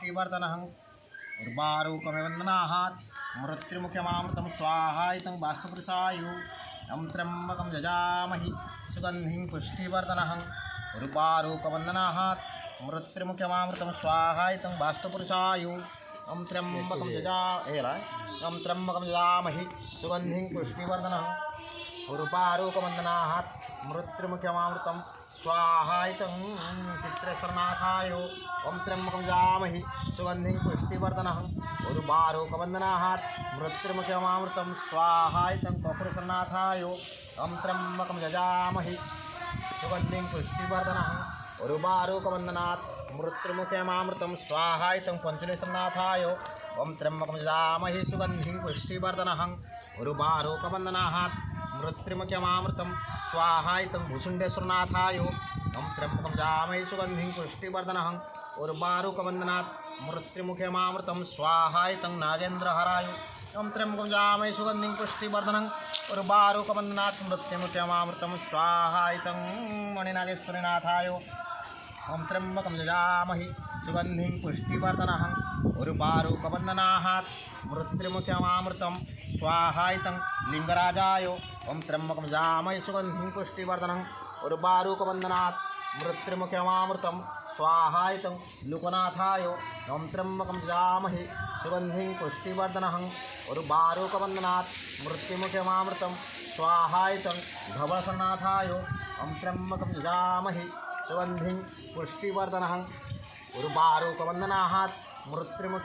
पुष्टिवर्धनः उर्वारुकमिवन्दनात् मृत्युमुख्यमामृतं स्वाहायितं बाष्पपुरुषायु यं त्र्यम्बकं यजामहि सुगन्धिं पुष्टिवर्धनः उर्वारुकवन्दनात् मृत्युमुख्यमामृतं स्वाहायितं बाष्पपुरुषायु यं त्र्यम्बकं यजामहि सुगन्धिं पुष्टिवर्धनः उर्वारुकवन्दनात् मृत्युमुख्यमामृतं स्वाहायितं चित्रेश्वरनाथाय ओं त्र्यम्बकं यजामहि सुगन्धिं पुष्टिवर्धनः उर्वारुकवन्दनात् मृत्युमुख्यमामृतं स्वाहायितं कपुरेश्वरनाथाय ओं त्र्यम्बकं यजामहि सुगन्धिं पुष्टिवर्धनः उर्वारुकवन्दनात् मृत्युमुख्यमामृतं स्वाहायितं पंचलेश्वरनाथाय ओं त्र्यम्बकं यजामहि सुगन्धिं पुष्टिवर्धनः उर्वारुकवन्दनात् मृत्युमुख्यमामृतं स्वाहायितं भूषुण्डेश्वरनाथाय ओं त्र्यम्बकं यजामहि सुगन्धिं पुष्टिवर्धनः उर्वारुकवन्दनात् मृत्युमुख्यमामृतं स्वाहायितं नागेन्द्रहराय ओं त्र्यम्बकं यजामहि सुगन्धिं पुष्टिवर्धनः उर्वारुकवन्दनात् मृत्युमुख्यमामृतं स्वाहायितं मणिनागेश्वरनाथाय ओं त्र्यम्बकं यजामहि सुगन्धिं पुष्टिवर्धनः उर्वारुकवन्दनात् मृत्युमुख्यमामृतं स्वाहायितं लिंगराजाय ओं त्र्यम्बकं यजामहि सुगन्धिं पुष्टिवर्धनः उर्वारुकवन्दनात् मृत्युमुख्यमामृतं स्वाहायितं लोकनाथाय ओं त्र्यम्बकं यजामहि सुगन्धिं पुष्टिवर्धनः उर्वारुकवन्दनात् मृत्युमुख्यमामृतं स्वाहायितं धवलसरनाथाय ओं त्र्यम्बकं यजामहि सुगन्धिं पुष्टिवर्धनः उर्वारुकवन्दनात् मृत्युमुख्य